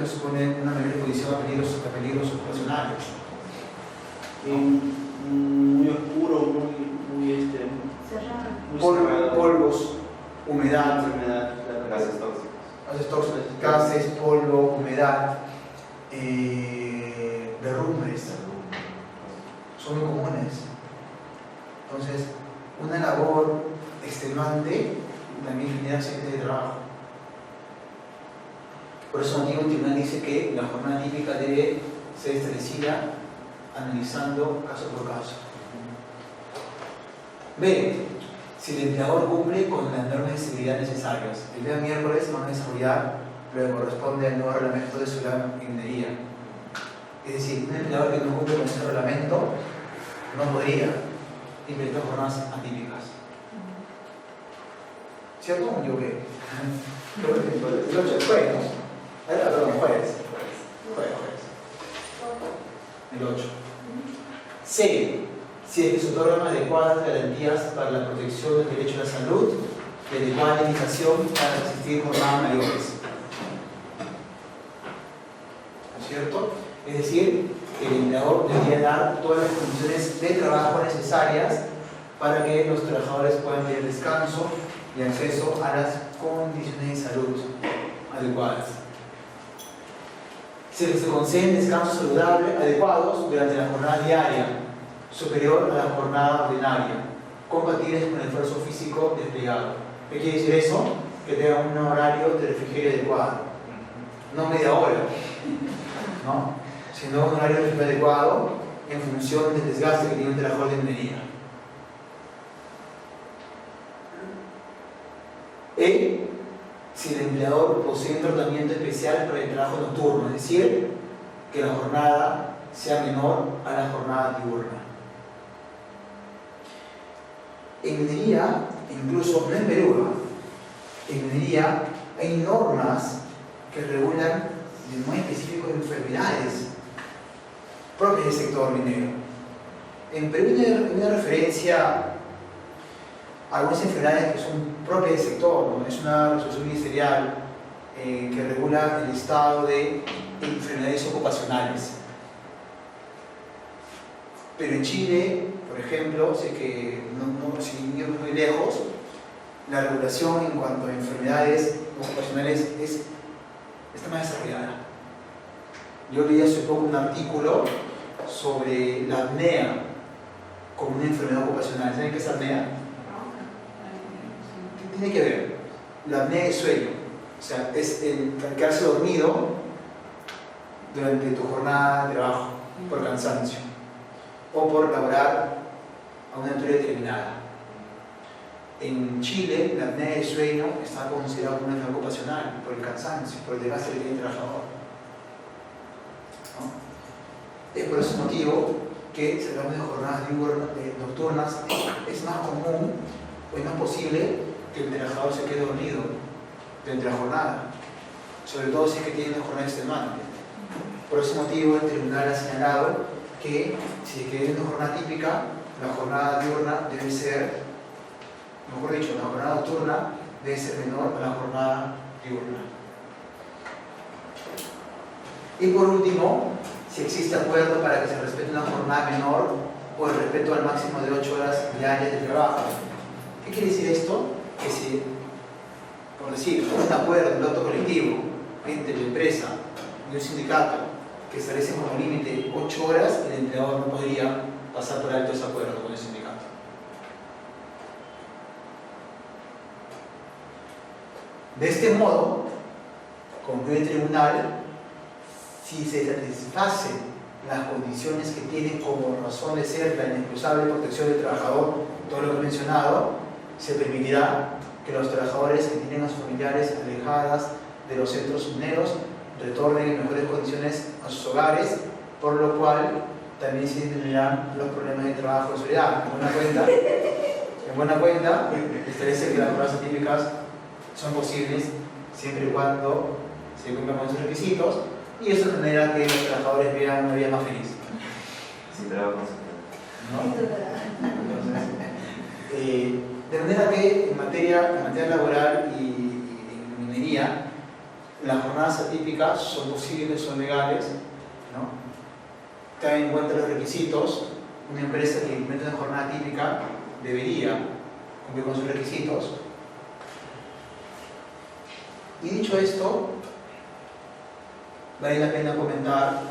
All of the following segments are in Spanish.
supone una mayor exposición a peligros ocupacionales. Muy oscuro, muy cerrado. Polvos, humedad, Gases tóxicos. Gases, polvo, humedad, derrumbes, son muy comunes. Entonces, una labor extenuante también genera accidentes de trabajo. Por eso motivo el tribunal dice que la jornada típica debe ser establecida analizando caso por caso. B. Si el empleador cumple con las normas de seguridad necesarias. El día miércoles van a desarrollar lo que corresponde al nuevo reglamento de seguridad en minería. Es decir, un empleador que no cumple con ese reglamento no podría implementar jornadas atípicas. ¿Cierto o me equivoqué? El 8 es jueves, ¿no? Perdón, jueves. El 8. C. Si es que se otorgan adecuadas garantías para la protección del derecho a la salud y adecuada limitación para resistir jornadas mayores. ¿No es cierto? Es decir, el empleador debería dar todas las condiciones de trabajo necesarias para que los trabajadores puedan tener descanso y acceso a las condiciones de salud adecuadas. Se conceden descansos saludables adecuados durante la jornada diaria, superior a la jornada ordinaria, compatibles con el esfuerzo físico desplegado. ¿Qué quiere decir eso? Que tenga un horario de refrigerio adecuado, no media hora, ¿no? Sino un horario de refrigerio adecuado en función del desgaste que tiene un trabajador de minería. E. Si el empleador posee un tratamiento especial para el trabajo nocturno, es decir, que la jornada sea menor a la jornada diurna. En minería, incluso no en Perú, en minería hay normas que regulan de modo específico enfermedades propias del sector minero. En Perú hay una referencia a algunas enfermedades que son propias del sector, ¿no? Es una resolución ministerial que regula el estado de enfermedades ocupacionales. Pero en Chile, por ejemplo, sé que sin ir muy lejos, la regulación en cuanto a enfermedades ocupacionales está más desarrollada. Yo leí hace poco un artículo sobre la apnea como una enfermedad ocupacional. ¿Saben qué es apnea? ¿Qué tiene que ver? La apnea es sueño, o sea, es el quedarse dormido durante tu jornada de trabajo por cansancio o por laborar a una altura determinada. En Chile, la apnea de sueño está considerada como una enfermedad ocupacional por el cansancio, por el desgaste que tiene el trabajador, ¿no? Es por ese motivo que si hablamos de jornadas nocturnas, es más común o es más posible que el trabajador se quede dormido durante la jornada, sobre todo si es que tiene una jornada extenuante. Por ese motivo, el tribunal ha señalado que si es que hay una jornada típica, la jornada diurna debe ser, mejor dicho, la jornada nocturna debe ser menor a la jornada diurna. Y por último, si existe acuerdo para que se respete una jornada menor o el respeto al máximo de 8 horas diarias de trabajo. ¿Qué quiere decir esto? Que si, por decir, un acuerdo, un auto colectivo entre la empresa y un sindicato que establece como límite 8 horas, el empleador no podría pasar por alto ese acuerdo con el sindicato. De este modo, concluye el tribunal, si se satisfacen las condiciones que tienen como razón de ser la inexcusable protección del trabajador, todo lo que he mencionado, se permitirá que los trabajadores que tienen a sus familiares alejadas de los centros mineros retornen en mejores condiciones a sus hogares, por lo cual también se disminuirán los problemas de trabajo y seguridad. En buena cuenta, establece que las jornadas atípicas son posibles siempre y cuando se cumplan con esos requisitos, y eso genera que los trabajadores vivan una vida más feliz. Sin trabajo, ¿No? Entonces, de manera que en materia laboral y en minería, las jornadas atípicas son posibles, son legales, ¿no? Caen en cuenta los requisitos. Una empresa que implementa una jornada atípica debería cumplir con sus requisitos. Y dicho esto, vale la pena comentar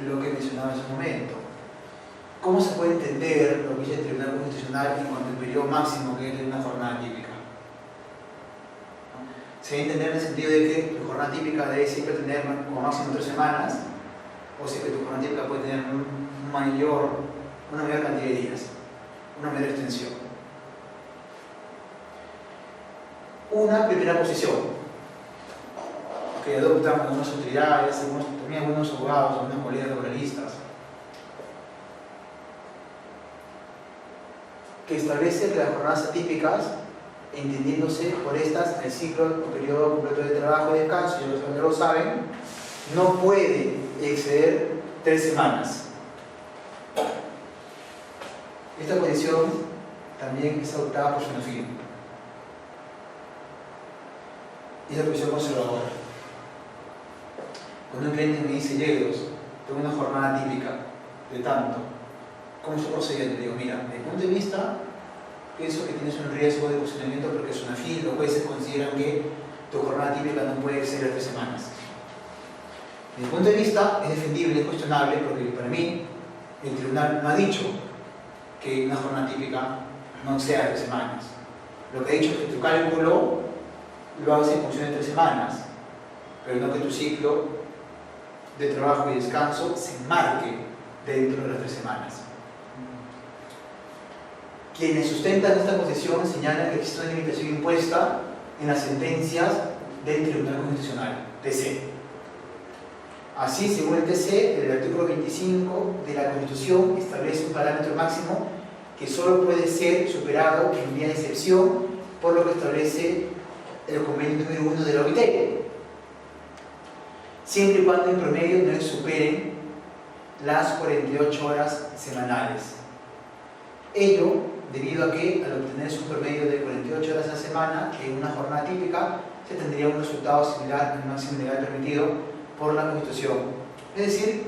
lo que mencionaba en ese momento. ¿Cómo se puede entender lo que dice el Tribunal Constitucional en cuanto al periodo máximo que es de una jornada típica? Se debe entender en el sentido de que tu jornada típica debe siempre tener como máximo 3 semanas, o si que tu jornada típica puede tener una mayor cantidad de días, una mayor extensión. Una primera posición que adoptan algunas autoridades, también algunos abogados, algunos colegas laboralistas, que establece que las jornadas atípicas, entendiéndose por estas el ciclo o periodo completo de trabajo y descanso, y los que lo saben, no puede exceder 3 semanas. Esta posición también es adoptada por SUNAFIL. Y es la posición conservadora. Cuando un cliente me dice, Yegros, tengo una jornada típica de tanto, ¿cómo se procede? Le digo, mira, desde el punto de vista, pienso que tienes un riesgo de funcionamiento porque SUNAFIL o jueces consideran que tu jornada típica no puede exceder 3 semanas. Desde el punto de vista, es defendible, es cuestionable, porque para mí, el tribunal no ha dicho que una jornada típica no sea 3 semanas. Lo que ha dicho es que tu cálculo lo hagas en función de 3 semanas, pero no que tu ciclo de trabajo y descanso se enmarque dentro de las 3 semanas. Quienes sustentan esta posición señalan que existe una limitación impuesta en las sentencias del Tribunal Constitucional, TC. Así, según el TC, el artículo 25 de la Constitución establece un parámetro máximo que solo puede ser superado en vía de excepción por lo que establece el convenio número 1 de la OIT, siempre y cuando en promedio no superen las 48 horas semanales. Ello debido a que al obtener un promedio de 48 horas a la semana en una jornada típica se tendría un resultado similar al máximo legal permitido por la Constitución. Es decir,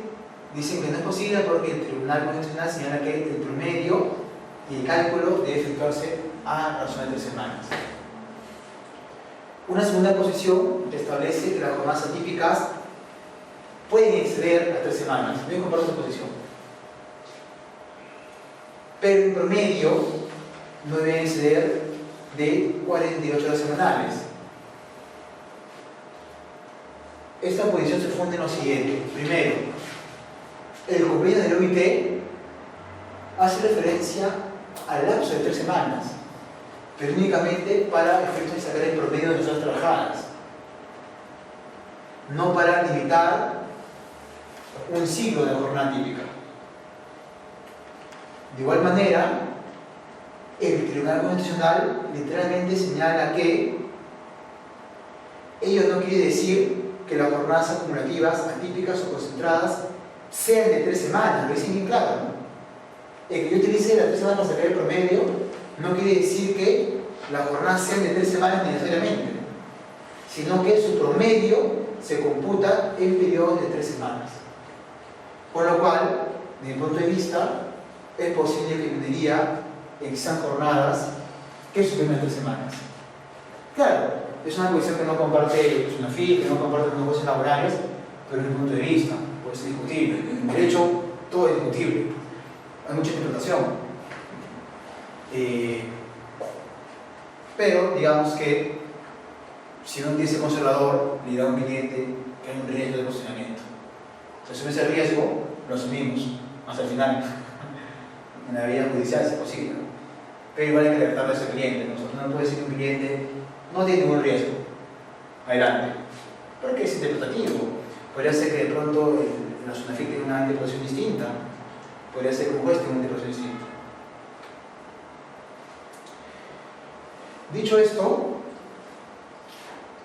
dicen que no es posible porque el Tribunal Constitucional señala que el promedio y el cálculo debe efectuarse a razón de 3 semanas. Una segunda posición establece que las jornadas atípicas pueden exceder a 3 semanas. Voy a comparar esa posición. Pero en promedio no deben exceder de 48 horas semanales. Esta posición se funda en lo siguiente. Primero, el convenio del OIT hace referencia al lapso de 3 semanas, pero únicamente para efectos de sacar el promedio de las horas trabajadas, no para limitar un ciclo de la jornada típica. De igual manera, el Tribunal Constitucional literalmente señala que ello no quiere decir que las jornadas acumulativas, atípicas o concentradas sean de 3 semanas, lo dicen bien claro, ¿no? El que yo utilice las 3 semanas para sacar el promedio no quiere decir que las jornadas sean de 3 semanas necesariamente, sino que su promedio se computa en periodos de 3 semanas. Con lo cual, desde mi punto de vista, es posible que tendría en sean jornadas que superen las 3 semanas. Claro, es una cuestión que no comparte SUNAFIL, que no comparte los negocios laborales, pero desde mi punto de vista puede ser discutible. En derecho todo es discutible, hay mucha interpretación. Pero digamos que si uno dice conservador, le da a un cliente que hay un riesgo de funcionamiento. Si asume ese riesgo, lo asumimos hasta el final. En la vía judicial si es posible, ¿no? Pero igual hay que alertarle a ese cliente. Nosotros no puede decir que un cliente no tiene ningún riesgo. Adelante. Porque es interpretativo. Podría ser que de pronto la SUNAFIL tenga una interpretación distinta. Podría ser que un juez tenga una interpretación distinta. Dicho esto,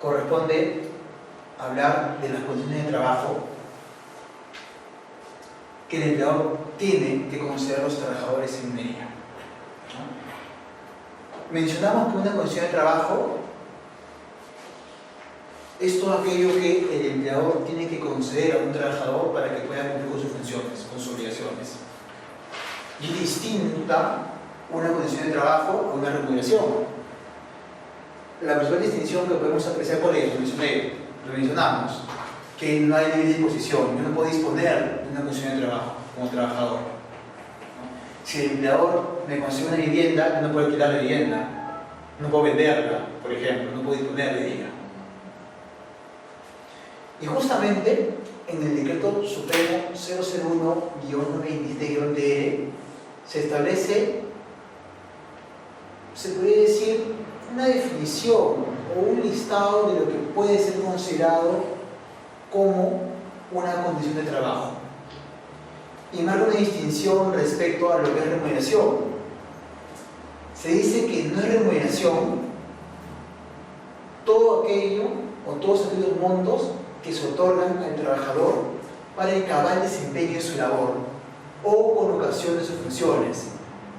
corresponde hablar de las condiciones de trabajo que el empleador tiene que considerar los trabajadores en minería. Mencionamos que una condición de trabajo es todo aquello que el empleador tiene que conceder a un trabajador para que pueda cumplir con sus funciones, con sus obligaciones. Y es distinta una condición de trabajo a una remuneración. La principal distinción que podemos apreciar por ello, lo mencionamos, que no hay libre disposición, yo no puedo disponer de una condición de trabajo como trabajador. Si el empleador me consigue una vivienda, yo no puedo alquilar la vivienda, no puedo venderla, por ejemplo, no puedo disponer de ella. Y justamente en el Decreto Supremo 001-93-TR se establece, se podría decir, una definición o un listado de lo que puede ser considerado como una condición de trabajo. Y marca una distinción respecto a lo que es remuneración. Se dice que no es remuneración todo aquello o todos aquellos montos que se otorgan al trabajador para el cabal desempeño de su labor o colocación de sus funciones,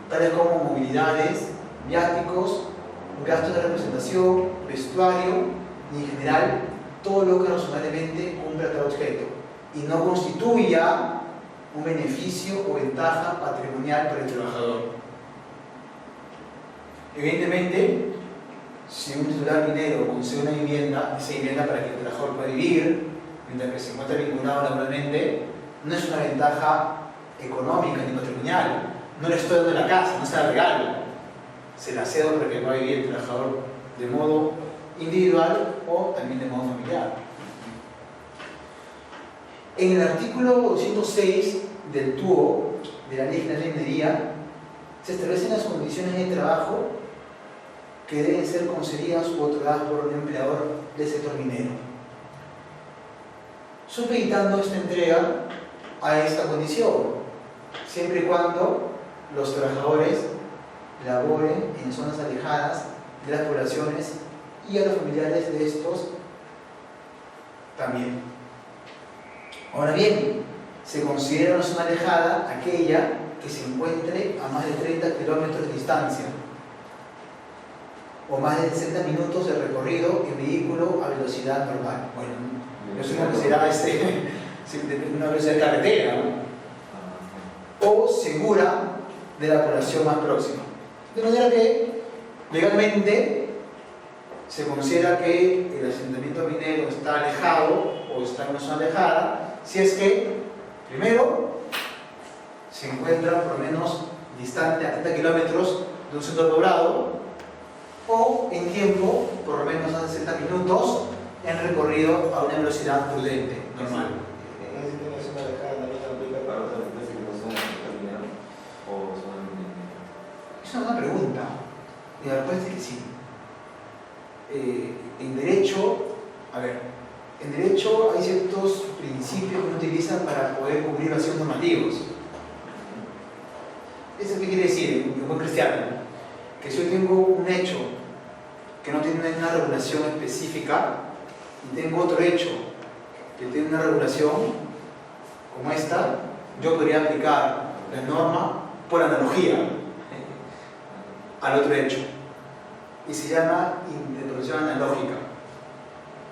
tales como movilidades, viáticos, gastos de representación, vestuario y en general todo lo que razonablemente cumpla tal objeto y no constituya un beneficio o ventaja patrimonial para el trabajador. Evidentemente, si un titular minero consigue una vivienda, esa vivienda para que el trabajador pueda vivir, mientras que se encuentra vinculado laboralmente, no es una ventaja económica ni patrimonial. No le estoy dando la casa, no se la regalo. Se la cedo para que pueda vivir el trabajador de modo individual o también de modo familiar. En el artículo 206 del TUO de la Ley General de Minería se establecen las condiciones de trabajo que deben ser concedidas u otorgadas por un empleador del sector minero, supeditando esta entrega a esta condición, siempre y cuando los trabajadores laboren en zonas alejadas de las poblaciones y a los familiares de estos también. Ahora bien, se considera una zona alejada aquella que se encuentre a más de 30 kilómetros de distancia o más de 60 minutos de recorrido en vehículo a velocidad normal. Bueno, yo supongo que será una velocidad de carretera, ¿no? O segura de la población más próxima. De manera que legalmente se considera que el asentamiento minero está alejado o está en una zona alejada si es que, primero, se encuentra por lo menos distante a 30 kilómetros de un centro poblado o en tiempo, por lo menos a 60 minutos, en recorrido a una velocidad prudente, normal. En ese tema de zona alejada también aplica para otras empresas que no son terminadas o solamente. Es una buena pregunta. Y la respuesta es que sí. En derecho, en derecho hay ciertos principios que uno utiliza para poder cubrir vacíos normativos. ¿Eso qué quiere decir? En buen cristiano, que si yo tengo un hecho que no tiene una regulación específica y tengo otro hecho que tiene una regulación como esta, yo podría aplicar la norma por analogía al otro hecho. Y se llama interpretación analógica,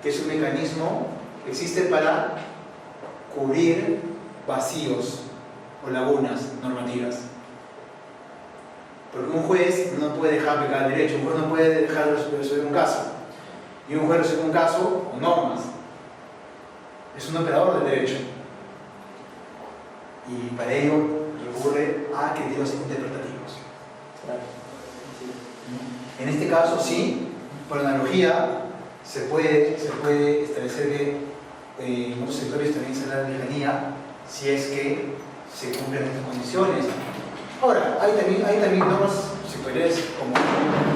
que es un mecanismo que existe para cubrir vacíos o lagunas normativas. Porque un juez no puede dejar aplicar el derecho, un juez no puede dejar de resolver un caso. Y un juez resuelve un caso con normas. Es un operador del derecho. Y para ello recurre a criterios interpretativos. En este caso, sí, por analogía, se puede establecer que en otros sectores también se da la lejanía si es que se cumplen estas condiciones. Ahora, hay también normas sectoriales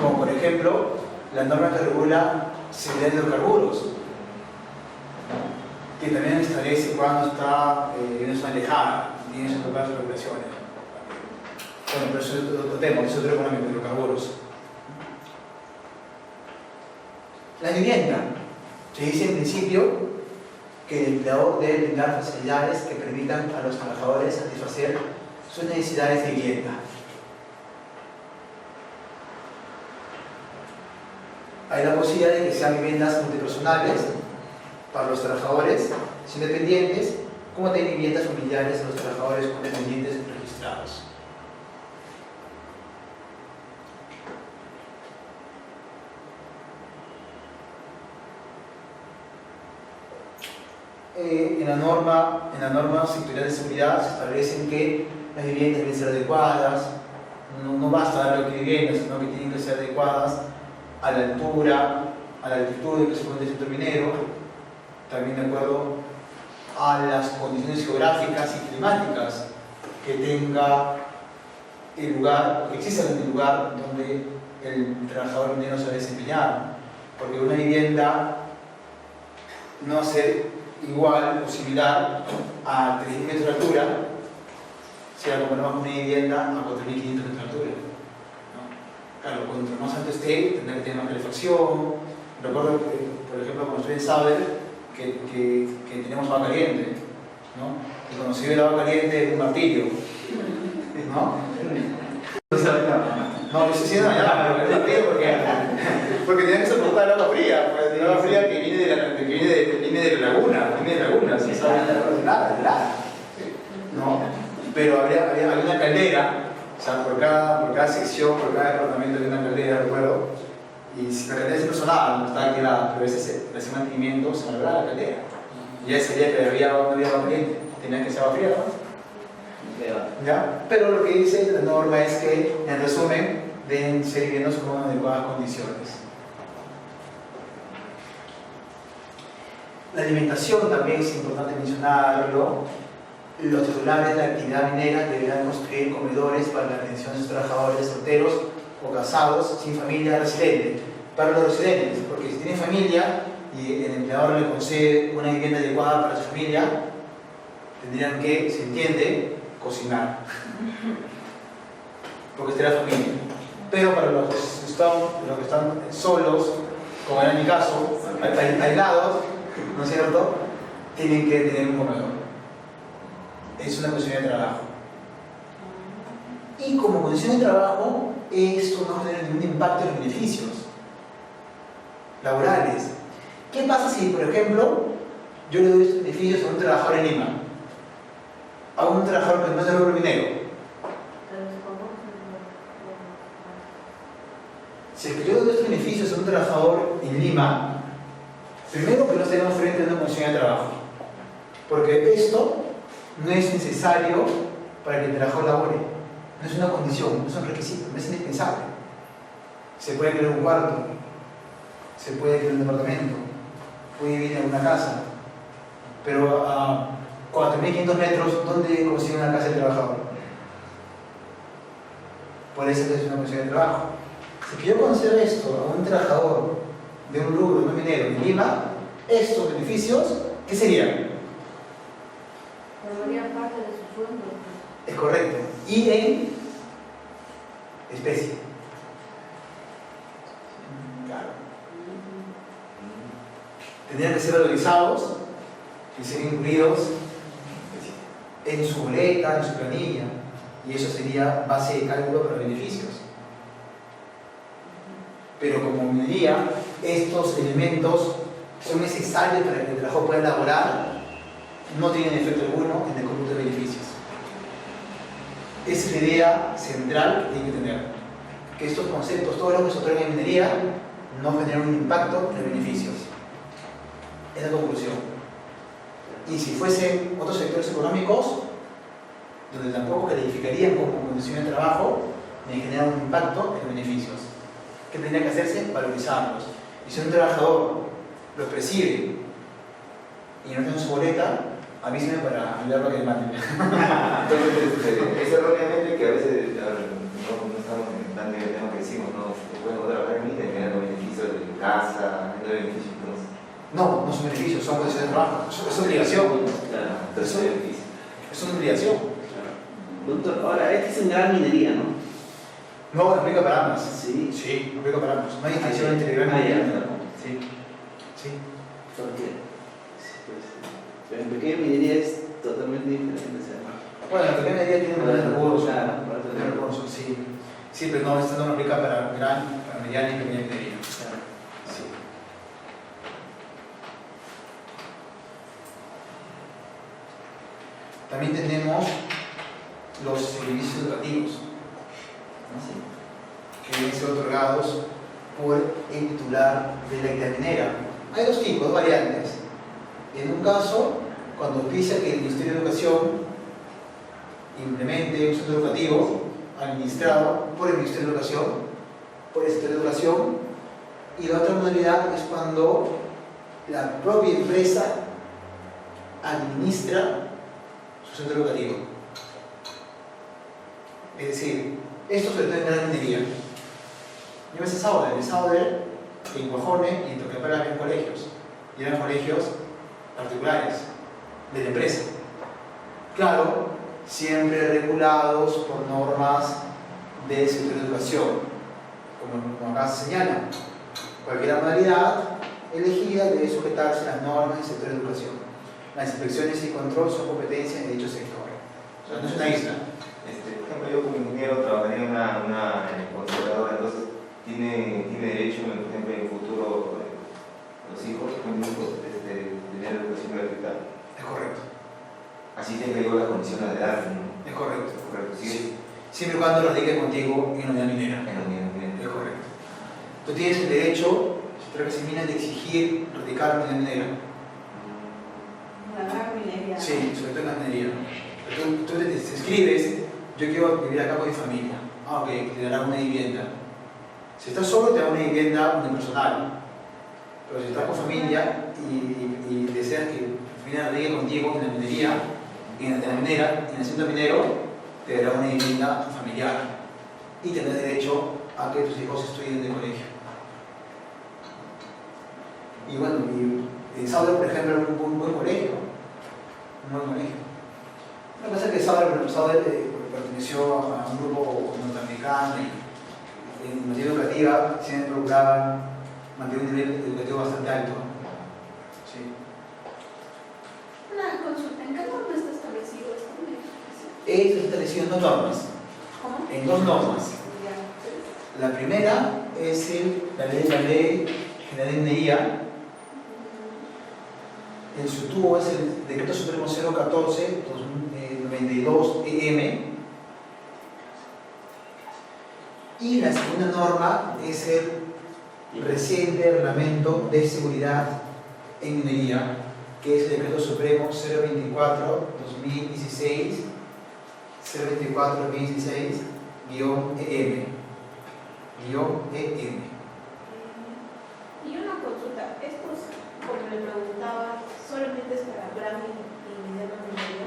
como por ejemplo la norma que regula seguridad de hidrocarburos, que también establece cuando está en una zona alejada y tiene sus propias regulaciones. Bueno, pero eso es otro tema, eso es otro económico de hidrocarburos. La vivienda. Se dice en principio que el empleador debe brindar facilidades que permitan a los trabajadores satisfacer sus necesidades de vivienda. Hay la posibilidad de que sean viviendas multipersonales para los trabajadores independientes, como también viviendas familiares a los trabajadores independientes registrados. En la norma sectorial de seguridad se establecen que las viviendas deben ser adecuadas, no basta dar lo que viviendas, sino que tienen que ser adecuadas a la altura, a la altitud que se encuentra el sector minero, también de acuerdo a las condiciones geográficas y climáticas que tenga el lugar, que exista en el lugar donde el trabajador minero se va a desempeñar, porque una vivienda no va a ser igual o similar a 3.000 metros de altura si la comparamos con una vivienda a 4.500 metros de altura, ¿no? Claro, cuanto más alto esté, tendrá que tener más calefacción. Recuerdo que, por ejemplo, cuando estoy en Saber, que tenemos agua caliente, ¿no? Y cuando se vive el agua caliente es un martillo, ¿no? No, eso sí no hay agua, pero es martillo porque tienen que soportar el agua fría, pues el agua fría que viene de la laguna, ¿sí? Helada, ¿no? Pero había una caldera, o sea, por cada sección, por cada departamento había una caldera, recuerdo, y si la caldera siempre sonaba, no estaba activada, pero a veces le hacía mantenimiento, se malograba la caldera. Y ya ese día que no había agua caliente, tenía que ser agua fría, ¿no? ¿Ya? Pero lo que dice la norma es que, en resumen, deben ser viviendas con adecuadas condiciones. La alimentación también es importante mencionarlo. Los titulares de la actividad minera deberán construir comedores para la atención de sus trabajadores solteros o casados sin familia residente. Para los residentes, porque si tienen familia y el empleador le concede una vivienda adecuada para su familia, tendrían que, se entiende, cocinar, porque es de la familia. Pero para los que están solos, como era mi caso, aislados, ¿no es cierto?, tienen que tener un comedor. Es una condición de trabajo. Y como condición de trabajo, esto no genera ningún impacto en los beneficios laborales. ¿Qué pasa si, por ejemplo, yo le doy estos beneficios a un trabajador en Lima? A un trabajador que no es del rubro minero. Si es que yo doy estos beneficios a un trabajador en Lima, primero que no tenemos frente a una condición de trabajo, porque esto no es necesario para que el trabajador labore, no es una condición, no es un requisito, no es indispensable. Se puede crear un cuarto, se puede crear un departamento, puede vivir en una casa, pero a 4.500 metros, ¿dónde consigue una casa de trabajador? Por eso es una condición de trabajo. Si que yo concedo esto a un trabajador de un rubro no minero en Lima, estos beneficios, ¿qué serían? Formarían parte de su sueldo. Es correcto. Y en especie. Claro. Tendrían que ser valorizados y ser incluidos en su boleta, en su planilla. Y eso sería base de cálculo para beneficios. Pero como minería, estos elementos son necesarios para que el trabajador pueda elaborar, no tienen efecto alguno en el cómputo de beneficios. Esa es la idea central que tiene que tener. Que estos conceptos, todo lo que se otorga en minería, no generan un impacto en los beneficios. Es la conclusión. Y si fuesen otros sectores económicos, donde tampoco calificarían como condición de trabajo, ni generan un impacto en los beneficios. ¿Qué tendría que hacerse? Valorizarlos. Y si un trabajador los percibe y no tiene su boleta, avíseme para ayudarlo a que le maten. Entonces, es erróneamente que a veces no estamos en tan de tema que decimos, no se pueden trabajar en línea, generando beneficios de casa, generando beneficios. Entonces, no son beneficios, son condiciones de trabajo. Es obligación. claro, entonces beneficio. Es una obligación. Doctor, ahora, esta es en gran minería, ¿no? No, aplica para ambas. Sí. Sí, aplica para ambas. No hay distinción entre gran y pequeña. Sí. Sí. Porque, pero en pequeña minería es totalmente diferente. Bueno, la pequeña medida tiene más recursos. Claro, Tiene recursos, sí. Sí, pero no, esto no aplica para gran, para mediana y pequeña minería. Claro. Sí. También tenemos los servicios educativos, ¿no? Que deben ser otorgados por el titular de la entidad minera. Hay dos tipos, dos variantes. En un caso, cuando auspicia que el Ministerio de Educación implemente un centro educativo administrado por el Ministerio de Educación, por el Secretario de Educación, y la otra modalidad es cuando la propia empresa administra su centro educativo. Es decir, esto sobre todo en la minería. Yo me sé Sauder, en Guajone y en Toquepala había colegios, y eran colegios particulares de la empresa. Claro, siempre regulados por normas del sector de educación, como acá se señala. Cualquier modalidad elegida debe sujetarse a las normas del sector de educación. Las inspecciones y control son competencia de dicho sector. O sea, no es una isla. Por ejemplo, yo como ingeniero trabajaría en una conservadora, entonces tiene derecho, por ejemplo, en el futuro los hijos, tener educación gratuita. Es correcto. Así tenga yo las condiciones de edad, ¿no? Es correcto. Correcto, sí. Siempre y cuando lo diga contigo en la unidad minera. En Es correcto. Tú tienes el derecho, si te examinan, de exigir radicar la unidad minera. La minería. Sí, sobre todo en la minería. Tú te escribes, yo quiero vivir acá con mi familia. Ah, ok, te darán una vivienda. Si estás solo, te da una vivienda unipersonal. Pero si estás con familia y deseas que tu familia radique contigo en la minería, en la minera, en el centro minero, te dará una vivienda familiar. Y tendrás derecho a que tus hijos estudien en el colegio. Y bueno, en Sauder, por ejemplo, era un buen colegio. Un buen colegio. Lo que pasa es que Sauder perteneció a un grupo norteamericano y en materia educativa siempre procuraban mantener un nivel educativo bastante alto. Sí. Una consulta, ¿en qué norma está establecido esto? Esto está establecido en dos normas. ¿Cómo? En dos normas. La primera es la ley general de minería. En su tubo es el Decreto Supremo 014-92-EM. Y la segunda norma es el reciente Reglamento de Seguridad en Minería, que es el Decreto Supremo 024-2016, 024-2016-EM. Y una consulta, esto es, como le preguntaba, solamente es para gran y mediana minería.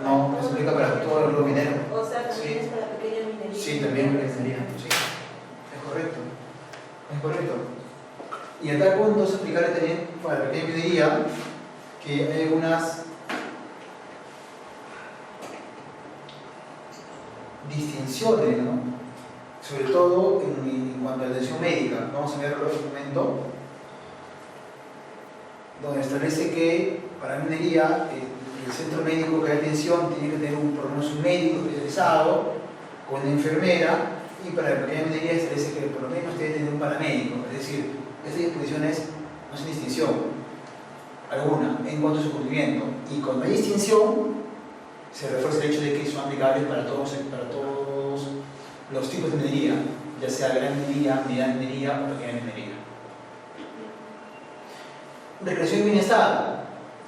No, eso aplica para todo el minero. O sea, también Sí. es para pequeña minería. Sí, también para minería. Sí, es correcto. Es correcto. Y a tal punto se aplicará también para la pequeña minería que hay algunas distinciones, ¿no? Sobre todo en cuanto a la atención médica. Vamos a verlo en un momento, donde establece que para minería el centro médico que hay atención tiene que tener por lo menos un médico especializado con una enfermera, y para la pequeña minería establece que por lo menos tiene que tener un paramédico. Es decir, estas disposiciones no hacen distinción alguna en cuanto a su cumplimiento, y cuando hay distinción se refuerza el hecho de que son aplicables para todos los tipos de minería, ya sea gran minería, mediana minería o pequeña minería. Recreación y bienestar,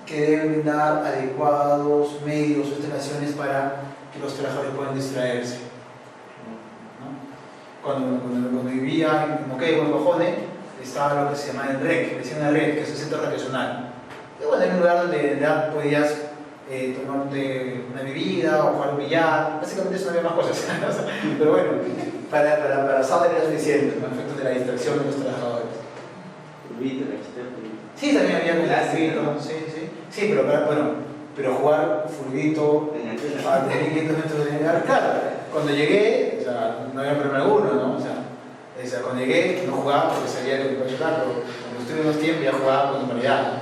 que deben brindar adecuados medios o instalaciones para que los trabajadores puedan distraerse. ¿No? Cuando vivía en Moquegua, en Guajone, estaba lo que se llama el REC, que decía una red, que es el centro recreacional. Y bueno, era un lugar donde ya podías tomarte una bebida o jugar un billar. Básicamente eso no había más cosas. Pero bueno, para Sauder era suficiente, con efectos de la distracción de los trabajadores. Sí, también había un fulbito, sí, pero jugar fulbito a 1500 metros de lugar, claro, cuando llegué, o sea, no había problema alguno, ¿no? O sea, cuando llegué no jugaba porque sabía que me iba a ayudar, pero cuando estuve más tiempo ya jugaba con normalidad.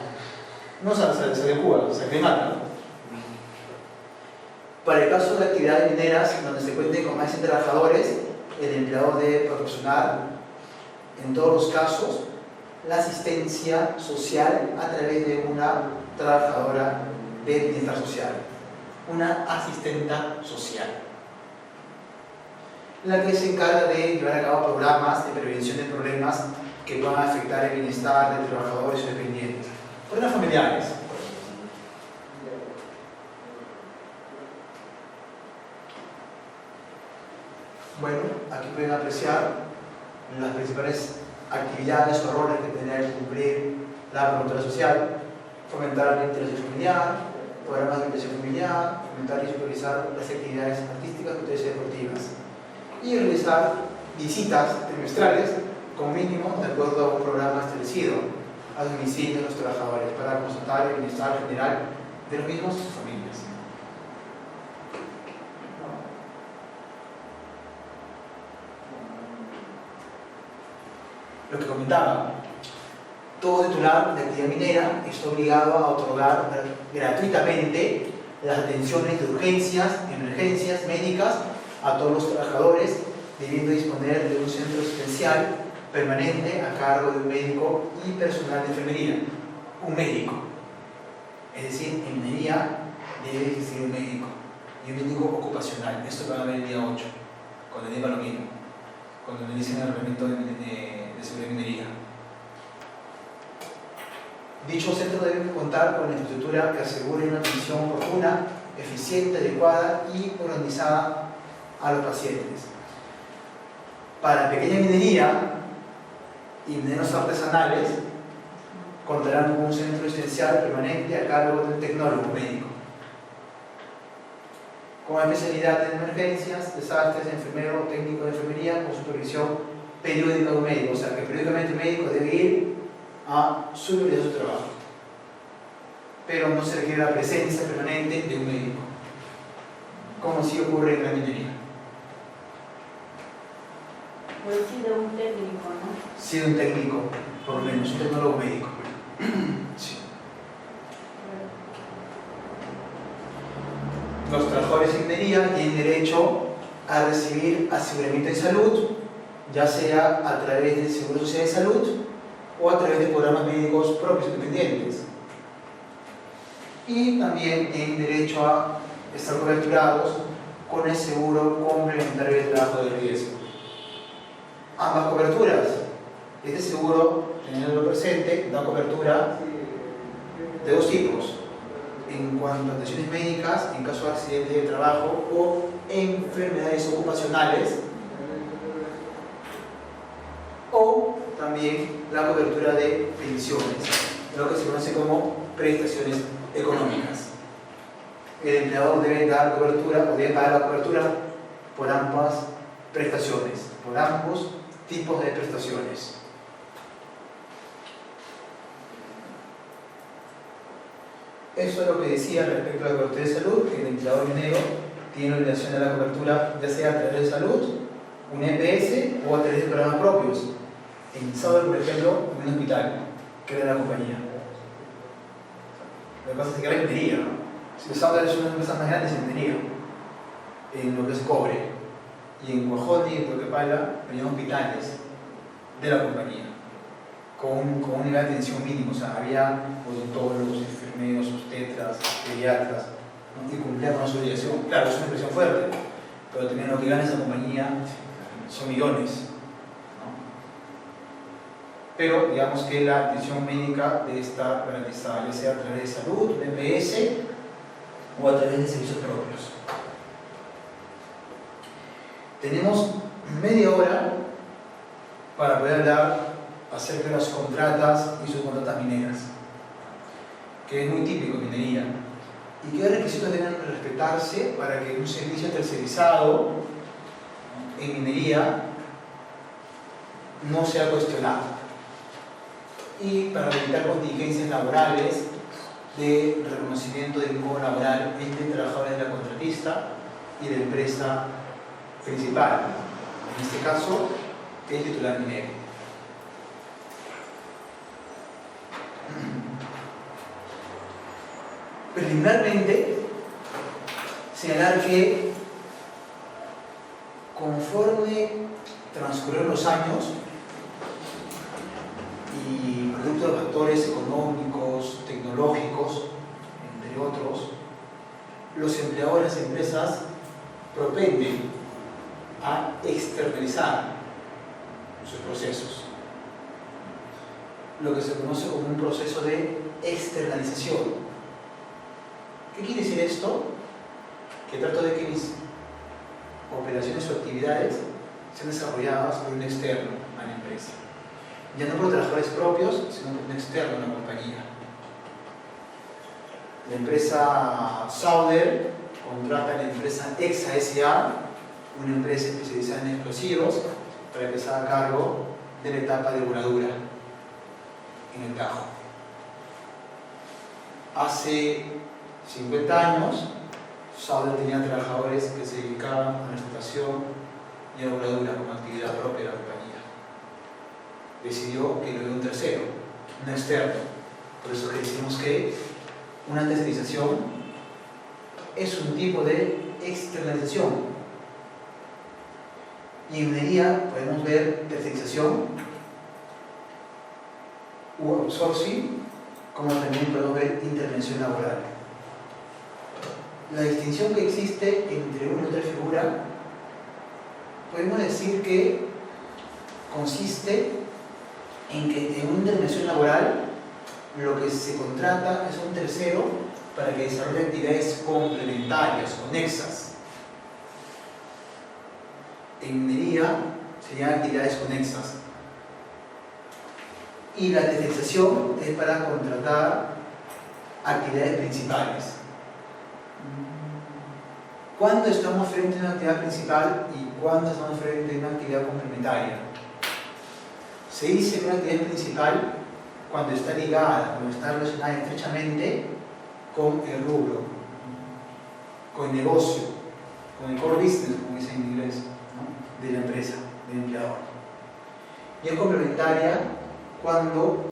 No se adecua, se aclimata. Para el caso de actividades mineras, donde se cuenten con más de 100 trabajadores, el empleador debe proporcionar, en todos los casos, la asistencia social a través de una trabajadora de bienestar social, una asistenta social, la que se encarga de llevar a cabo programas de prevención de problemas que van a afectar el bienestar de trabajadores o dependientes, problemas familiares. Bueno, aquí pueden apreciar las principales actividades o roles que tendrá que cumplir la promotora social: fomentar la interacción familiar, programas de interacción familiar, fomentar y supervisar las actividades artísticas, culturales y deportivas, y realizar visitas trimestrales con mínimo de acuerdo a un programa establecido a domicilio de los trabajadores para constatar el bienestar general de los mismos y sus familias. Lo que comentaba, todo titular de actividad minera está obligado a otorgar gratuitamente las atenciones de urgencias, emergencias médicas a todos los trabajadores, debiendo disponer de un centro asistencial permanente a cargo de un médico y personal de enfermería. Un médico. Es decir, en minería debe existir un médico y un médico ocupacional. Esto lo van a ver el día 8, cuando le diga lo mismo, cuando le dicen el reglamento de seguridad de minería. Dicho centro debe contar con la infraestructura que asegure una atención oportuna, eficiente, adecuada y organizada a los pacientes. Para pequeña minería y mineros artesanales, contarán con un centro asistencial permanente a cargo del tecnólogo médico, con especialidad en emergencias, desastres, enfermero, técnico de enfermería, con supervisión periódica de un médico. O sea, que periódicamente el médico debe ir a supervisar su trabajo, pero no se requiere la presencia permanente de un médico, como sí ocurre en la minería. Pues sí, de un técnico, ¿no? Sí, de un técnico, por lo menos, un tecnólogo médico. Sí. Los trabajadores en minería tienen derecho a recibir aseguramiento de salud, ya sea a través del Seguro Social de Salud o a través de programas médicos propios independientes. Y también tienen derecho a estar coberturados con el seguro complementario de trabajo de riesgo. Ambas coberturas. Este seguro, teniéndolo presente, da cobertura de dos tipos: en cuanto a atenciones médicas, en caso de accidentes de trabajo o enfermedades ocupacionales, o también la cobertura de pensiones, lo que se conoce como prestaciones económicas. El empleador debe dar cobertura o debe pagar la cobertura por ambas prestaciones, por ambos tipos de prestaciones. Eso es lo que decía respecto a la cobertura de salud, que el empleador minero tiene obligación de la cobertura, ya sea a través de salud, un EPS o a través de programas propios. En Sauer, por ejemplo, en un hospital, que era la compañía. Lo que pasa es que era minería, ¿no? Si Sauer es una de las empresas más grandes en minería, en lo que es cobre, y en Guajoni y en Toquepala había hospitales de la compañía, con un nivel de atención mínimo. O sea, había odontólogos, enfermeros, obstetras, pediatras, ¿no? Y cumplían con su obligación. Claro, es una expresión fuerte, pero también lo que gana esa compañía son millones. Pero digamos que la atención médica debe estar garantizada, ya sea a través de salud, un EPS o a través de servicios propios. Tenemos media hora para poder hablar acerca de las contratas y subcontratas mineras, que es muy típico en minería. ¿Y qué requisitos deben respetarse para que un servicio tercerizado en minería no sea cuestionado? Y para evitar contingencias laborales de reconocimiento del modo laboral entre trabajadores de la contratista y de la empresa principal, en este caso el titular minero. Preliminarmente, señalar que conforme transcurrieron los años y producto de factores económicos, tecnológicos, entre entre otros, los empleadores de empresas propenden a externalizar sus procesos, lo que se conoce como un proceso de externalización. ¿Qué quiere decir esto? Que trato de que mis operaciones o actividades sean desarrolladas por un externo a la empresa, ya no por trabajadores propios, sino por un externo a la compañía. La empresa Sauder contrata a la empresa EXA S.A., una empresa especializada en explosivos, para que se haga cargo de la etapa de voladura en el Tajo. Hace 50 años, Sauder tenía trabajadores que se dedicaban a la explotación y a la voladura como actividad propia de la compañía. Decidió que lo dio un tercero, un externo. Por eso que decimos que una tercerización es un tipo de externalización. Y en minería podemos ver tercerización u outsourcing, como también podemos ver intervención laboral. La distinción que existe entre una y otra figura, podemos decir que consiste en que en una intervención laboral lo que se contrata es un tercero para que desarrolle actividades complementarias, conexas. En minería serían actividades conexas. Y la tercerización es para contratar actividades principales. ¿Cuándo estamos frente a una actividad principal y cuándo estamos frente a una actividad complementaria? Se dice que una actividad principal cuando está ligada, cuando está relacionada estrechamente con el rubro, con el negocio, con el core business, como dicen en inglés, ¿no?, de la empresa, del empleador. Y es complementaria cuando